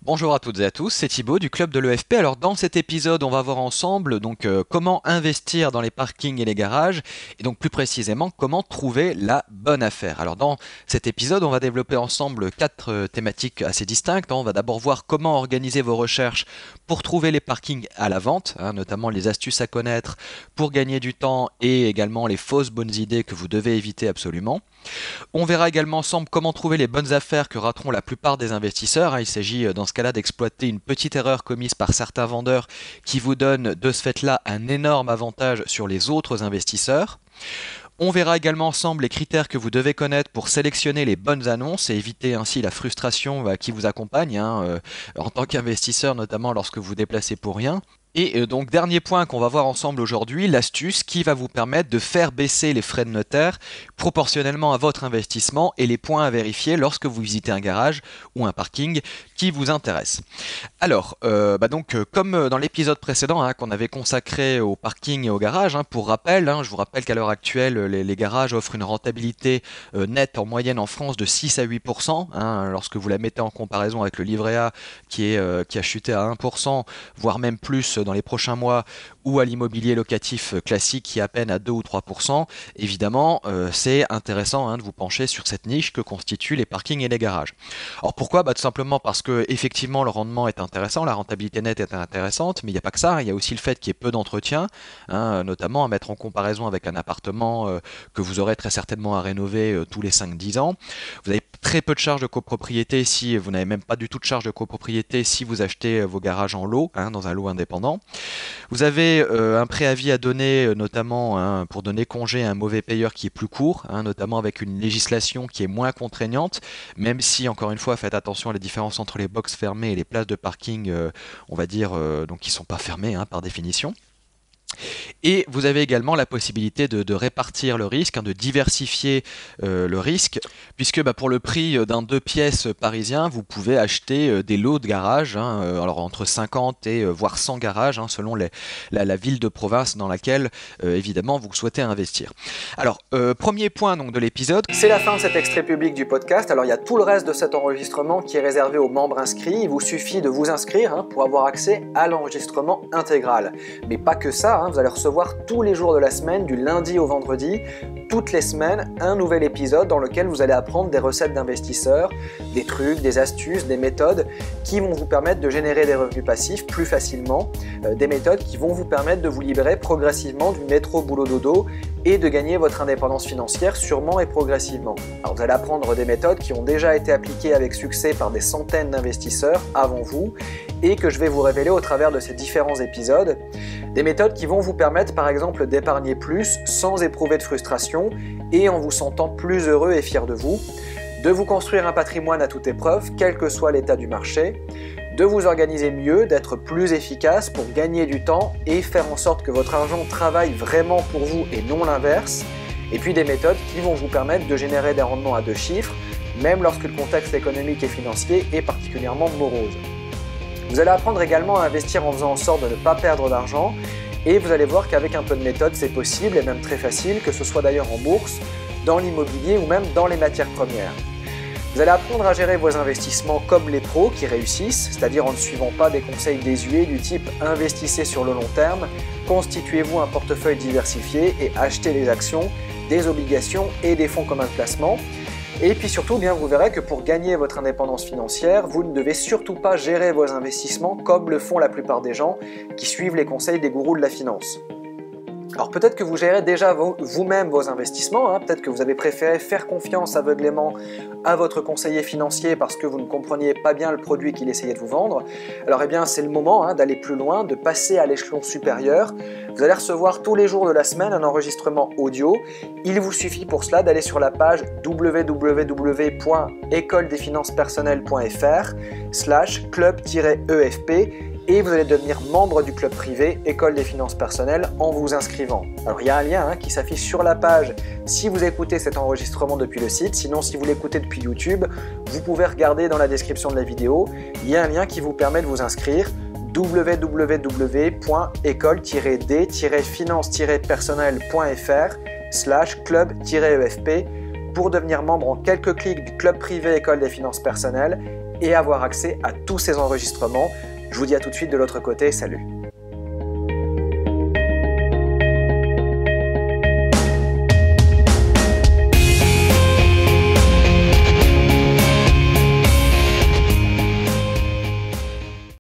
Bonjour à toutes et à tous, c'est Thibaut du club de l'EFP. Alors dans cet épisode, on va voir ensemble comment investir dans les parkings et les garages et donc plus précisément comment trouver la bonne affaire. Alors dans cet épisode, on va développer ensemble quatre thématiques assez distinctes. On va d'abord voir comment organiser vos recherches pour trouver les parkings à la vente, notamment les astuces à connaître pour gagner du temps et également les fausses bonnes idées que vous devez éviter absolument. On verra également ensemble comment trouver les bonnes affaires que rateront la plupart des investisseurs. Il s'agit dans ce cas-là d'exploiter une petite erreur commise par certains vendeurs qui vous donne de ce fait-là un énorme avantage sur les autres investisseurs. On verra également ensemble les critères que vous devez connaître pour sélectionner les bonnes annonces et éviter ainsi la frustration qui vous accompagne en tant qu'investisseur, notamment lorsque vous vous déplacez pour rien. Et donc dernier point qu'on va voir ensemble aujourd'hui, l'astuce qui va vous permettre de faire baisser les frais de notaire proportionnellement à votre investissement et les points à vérifier lorsque vous visitez un garage ou un parking qui vous intéresse. Alors, comme dans l'épisode précédent qu'on avait consacré au parking et au garage, pour rappel, je vous rappelle qu'à l'heure actuelle, les garages offrent une rentabilité nette en moyenne en France de 6 à 8%, lorsque vous la mettez en comparaison avec le livret A qui a chuté à 1%, voire même plus dans les prochains mois, ou à l'immobilier locatif classique qui est à peine à 2 ou 3%, évidemment, c'est intéressant de vous pencher sur cette niche que constituent les parkings et les garages. Alors pourquoi? Tout simplement parce que effectivement le rendement est intéressant, la rentabilité nette est intéressante, mais il n'y a pas que ça, il y a aussi le fait qu'il y ait peu d'entretien, notamment à mettre en comparaison avec un appartement que vous aurez très certainement à rénover tous les 5-10 ans. Vous avez très peu de charges de copropriété si vous n'avez même pas du tout de charges de copropriété si vous achetez vos garages en lot, dans un lot indépendant. Vous avez un préavis à donner, notamment pour donner congé à un mauvais payeur qui est plus court, notamment avec une législation qui est moins contraignante, même si, encore une fois, faites attention à la différence entre les box fermées et les places de parking, on va dire, donc qui ne sont pas fermées par définition. Et vous avez également la possibilité de répartir le risque, de diversifier le risque, puisque pour le prix d'un 2 pièces parisien, vous pouvez acheter des lots de garages, alors entre 50 et voire 100 garages, selon la ville de province dans laquelle évidemment vous souhaitez investir. Alors, premier point donc, de l'épisode. C'est la fin de cet extrait public du podcast. Alors il y a tout le reste de cet enregistrement qui est réservé aux membres inscrits. Il vous suffit de vous inscrire pour avoir accès à l'enregistrement intégral. Mais pas que ça, vous allez recevoir tous les jours de la semaine, du lundi au vendredi, toutes les semaines, un nouvel épisode dans lequel vous allez apprendre des recettes d'investisseurs, des trucs, des astuces, des méthodes qui vont vous permettre de générer des revenus passifs plus facilement, des méthodes qui vont vous permettre de vous libérer progressivement du métro boulot dodo et de gagner votre indépendance financière sûrement et progressivement. Alors vous allez apprendre des méthodes qui ont déjà été appliquées avec succès par des centaines d'investisseurs avant vous et que je vais vous révéler au travers de ces différents épisodes. Des méthodes qui vont vous permettre par exemple d'épargner plus sans éprouver de frustration et en vous sentant plus heureux et fier de vous, de vous construire un patrimoine à toute épreuve, quel que soit l'état du marché, de vous organiser mieux, d'être plus efficace pour gagner du temps et faire en sorte que votre argent travaille vraiment pour vous et non l'inverse, et puis des méthodes qui vont vous permettre de générer des rendements à 2 chiffres, même lorsque le contexte économique et financier est particulièrement morose. Vous allez apprendre également à investir en faisant en sorte de ne pas perdre d'argent, et vous allez voir qu'avec un peu de méthode, c'est possible et même très facile, que ce soit d'ailleurs en bourse, dans l'immobilier ou même dans les matières premières. Vous allez apprendre à gérer vos investissements comme les pros qui réussissent, c'est-à-dire en ne suivant pas des conseils désuets du type investissez sur le long terme, constituez-vous un portefeuille diversifié et achetez des actions, des obligations et des fonds communs de placement. Et puis surtout, vous verrez que pour gagner votre indépendance financière, vous ne devez surtout pas gérer vos investissements comme le font la plupart des gens qui suivent les conseils des gourous de la finance. Alors peut-être que vous gérez déjà vous-même vos investissements, peut-être que vous avez préféré faire confiance aveuglément à votre conseiller financier parce que vous ne compreniez pas bien le produit qu'il essayait de vous vendre. Alors c'est le moment d'aller plus loin, de passer à l'échelon supérieur. Vous allez recevoir tous les jours de la semaine un enregistrement audio. Il vous suffit pour cela d'aller sur la page www.écoledesfinances-personnelles.fr/club-efp et vous allez devenir membre du club privé École des finances personnelles en vous inscrivant. Alors il y a un lien qui s'affiche sur la page si vous écoutez cet enregistrement depuis le site, sinon si vous l'écoutez depuis YouTube, vous pouvez regarder dans la description de la vidéo, il y a un lien qui vous permet de vous inscrire www.école-des-finances-personnelles.fr/club-efp pour devenir membre en quelques clics du club privé École des finances personnelles et avoir accès à tous ces enregistrements. Je vous dis à tout de suite de l'autre côté, salut.